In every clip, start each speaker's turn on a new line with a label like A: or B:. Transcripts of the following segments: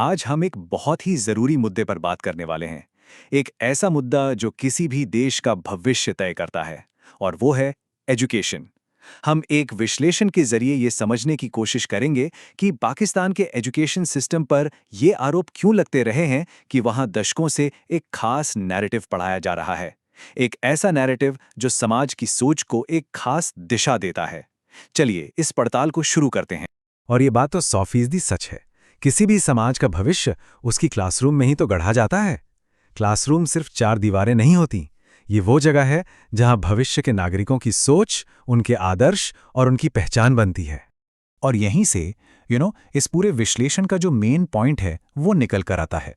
A: आज हम एक बहुत ही जरूरी मुद्दे पर बात करने वाले हैं। एक ऐसा मुद्दा जो किसी भी देश का भविष्य तय करता है, और वो है एजुकेशन। हम एक विश्लेषण के जरिए ये समझने की कोशिश करेंगे कि पाकिस्तान के एजुकेशन सिस्टम पर ये आरोप क्यों लगते रहे हैं कि वहां दशकों से एक खास नैरेटिव पढ़ाया जा रहा है। एक ऐसा नैरेटिव जो समाज की सोच को एक खास दिशा देता है। चलिए इस पड़ताल को शुरू करते हैं।
B: और ये बात तो 100% सच है। किसी भी समाज का भविष्य उसकी क्लासरूम में ही तो गढ़ा जाता है। क्लासरूम सिर्फ 4 दीवारें नहीं होती। ये वो जगह है जहां भविष्य के नागरिकों की सोच, उनके आदर्श और उनकी पहचान बनती है।
A: और यहीं से इस पूरे विश्लेषण का जो मेन पॉइंट है वो निकल कर आता है।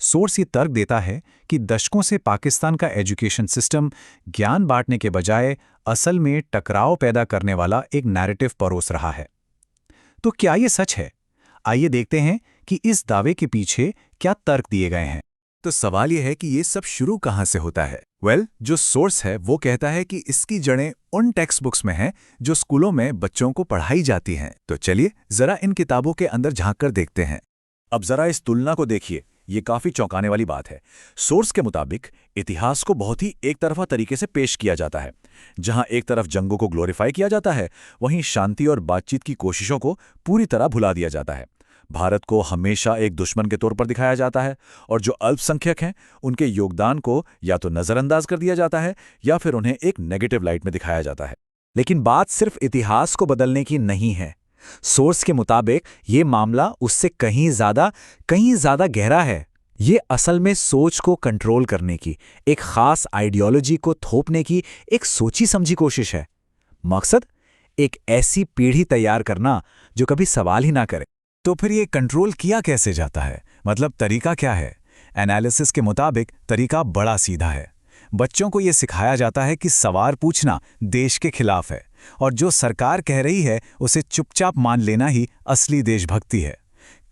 A: सोर्स ये तर्क देता है कि दशकों से पाकिस्तान का एजुकेशन सिस्टम ज्ञान बांटने के बजाय असल में टकराव पैदा करने वाला एक नैरेटिव परोस रहा है। तो क्या ये सच है? आइए देखते हैं कि इस दावे के पीछे क्या तर्क दिए गए हैं।
B: तो सवाल यह है कि ये सब शुरू कहाँ से होता है। जो सोर्स है वो कहता है कि इसकी जड़ें उन टेक्स्ट बुक्स में हैं जो स्कूलों में बच्चों को पढ़ाई जाती हैं। तो चलिए जरा इन किताबों के अंदर झांक कर देखते हैं। अब जरा इस तुलना को देखिए, ये काफी चौंकाने वाली बात है। सोर्स के मुताबिक इतिहास को बहुत ही एक तरफा तरीके से पेश किया जाता है। जहां एक तरफ जंगों को ग्लोरीफाई किया जाता है, वहीं शांति और बातचीत की कोशिशों को पूरी तरह भुला दिया जाता है। भारत को हमेशा एक दुश्मन के तौर पर दिखाया जाता है, और जो अल्पसंख्यक हैं उनके योगदान को या तो नजरअंदाज कर दिया जाता है या फिर उन्हें एक नेगेटिव लाइट में दिखाया जाता है।
A: लेकिन बात सिर्फ इतिहास को बदलने की नहीं है। सोर्स के मुताबिक ये मामला उससे कहीं ज्यादा गहरा है। ये असल में सोच को कंट्रोल करने की, एक खास आइडियोलॉजी को थोपने की एक सोची समझी कोशिश है। मकसद एक ऐसी पीढ़ी तैयार करना जो कभी सवाल ही ना करे।
B: तो फिर ये कंट्रोल किया कैसे जाता है? मतलब तरीका क्या है? एनालिसिस के मुताबिक तरीका बड़ा सीधा है। बच्चों को ये सिखाया जाता है कि सवाल पूछना देश के खिलाफ है, और जो सरकार कह रही है उसे चुपचाप मान लेना ही असली देशभक्ति है।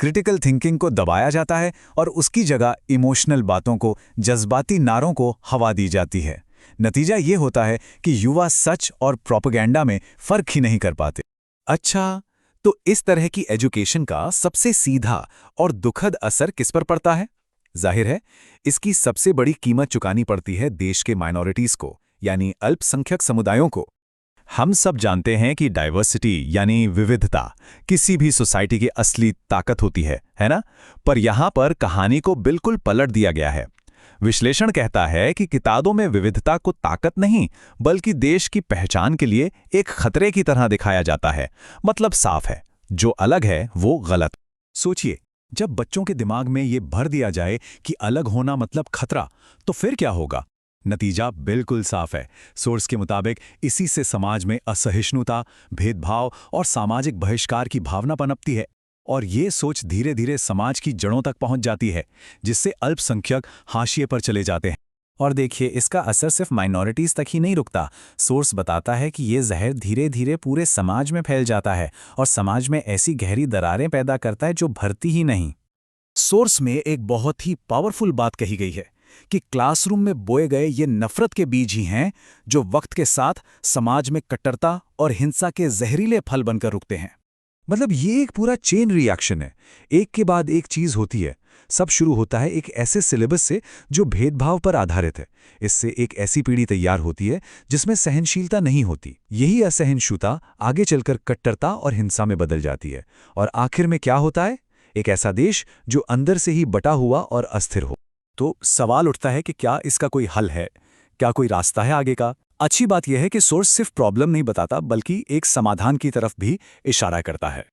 B: क्रिटिकल थिंकिंग को दबाया जाता है और उसकी जगह इमोशनल बातों को, जज्बाती नारों को हवा दी जाती है। नतीजा ये होता है कि युवा सच और प्रोपेगेंडा में फर्क ही नहीं कर पाते।
A: अच्छा, तो इस तरह की एजुकेशन का सबसे सीधा और दुखद असर किस पर पड़ता है? जाहिर है, इसकी सबसे बड़ी कीमत चुकानी पड़ती है देश के माइनॉरिटीज को, यानी अल्पसंख्यक समुदायों को। हम सब जानते हैं कि डाइवर्सिटी यानी विविधता किसी भी सोसाइटी की असली ताकत होती है ना? पर यहां पर कहानी को बिल्कुल पलट दिया गया है। विश्लेषण कहता है कि किताबों में विविधता को ताकत नहीं, बल्कि देश की पहचान के लिए एक खतरे की तरह दिखाया जाता है। मतलब साफ है, जो अलग है वो गलत। सोचिए, जब बच्चों के दिमाग में ये भर दिया जाए कि अलग होना मतलब खतरा, तो फिर क्या होगा? नतीजा बिल्कुल साफ है। सोर्स के मुताबिक इसी से समाज में असहिष्णुता, भेदभाव और सामाजिक बहिष्कार की भावना पनपती है, और ये सोच धीरे धीरे समाज की जड़ों तक पहुंच जाती है, जिससे अल्पसंख्यक हाशिए पर चले जाते हैं। और देखिए, इसका असर सिर्फ माइनॉरिटीज तक ही नहीं रुकता। सोर्स बताता है कि ये जहर धीरे धीरे पूरे समाज में फैल जाता है और समाज में ऐसी गहरी दरारें पैदा करता है जो भरती ही नहीं। सोर्स में एक बहुत ही पावरफुल बात कही गई है कि क्लासरूम में बोए गए ये नफरत के बीज ही हैं जो वक्त के साथ समाज में कट्टरता और हिंसा के जहरीले फल बनकर रुकते हैं।
B: मतलब ये एक पूरा चेन रिएक्शन है, एक के बाद एक चीज होती है। सब शुरू होता है एक ऐसे सिलेबस से जो भेदभाव पर आधारित है। इससे एक ऐसी पीढ़ी तैयार होती है जिसमें सहनशीलता नहीं होती। यही असहिष्णुता आगे चलकर कट्टरता और हिंसा में बदल जाती है, और आखिर में क्या होता है? एक ऐसा देश जो अंदर से ही बटा हुआ और अस्थिर हो।
A: तो सवाल उठता है कि क्या इसका कोई हल है? क्या कोई रास्ता है आगे का? अच्छी बात यह है कि सोर्स सिर्फ प्रॉब्लम नहीं बताता, बल्कि एक समाधान की तरफ भी इशारा करता है।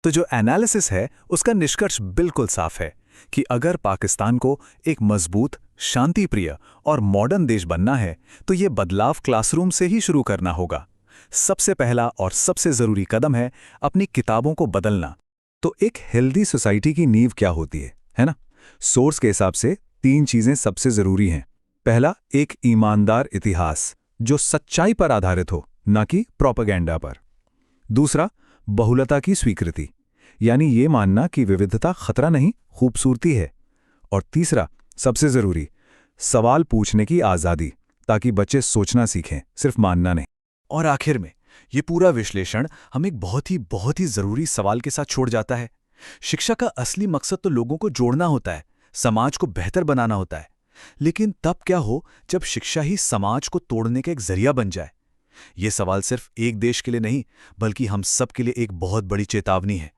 A: तो जो एनालिसिस है उसका निष्कर्ष बिल्कुल साफ है कि अगर पाकिस्तान को एक मजबूत, शांतिप्रिय और मॉडर्न देश बनना है, तो ये बदलाव क्लासरूम से ही शुरू करना होगा। सबसे पहला और सबसे जरूरी कदम है अपनी किताबों को बदलना।
B: तो एक हेल्दी सोसाइटी की नींव क्या होती है ना? सोर्स के हिसाब से 3 चीजें सबसे जरूरी हैं। पहला, एक ईमानदार इतिहास जो सच्चाई पर आधारित हो, न कि प्रोपेगेंडा पर। दूसरा, बहुलता की स्वीकृति, यानी ये मानना कि विविधता खतरा नहीं, खूबसूरती है। और तीसरा, सबसे जरूरी, सवाल पूछने की आजादी, ताकि बच्चे सोचना सीखें, सिर्फ मानना नहीं।
A: और आखिर में ये पूरा विश्लेषण हम एक बहुत ही जरूरी सवाल के साथ छोड़ जाता है
B: शिक्षा का असली मकसद तो लोगों को जोड़ना होता है, समाज को बेहतर बनाना होता है। लेकिन तब क्या हो जब शिक्षा ही समाज को तोड़ने का एक जरिया बन जाए? ये सवाल सिर्फ एक देश के लिए नहीं, बल्कि हम सब के लिए एक बहुत बड़ी चेतावनी है।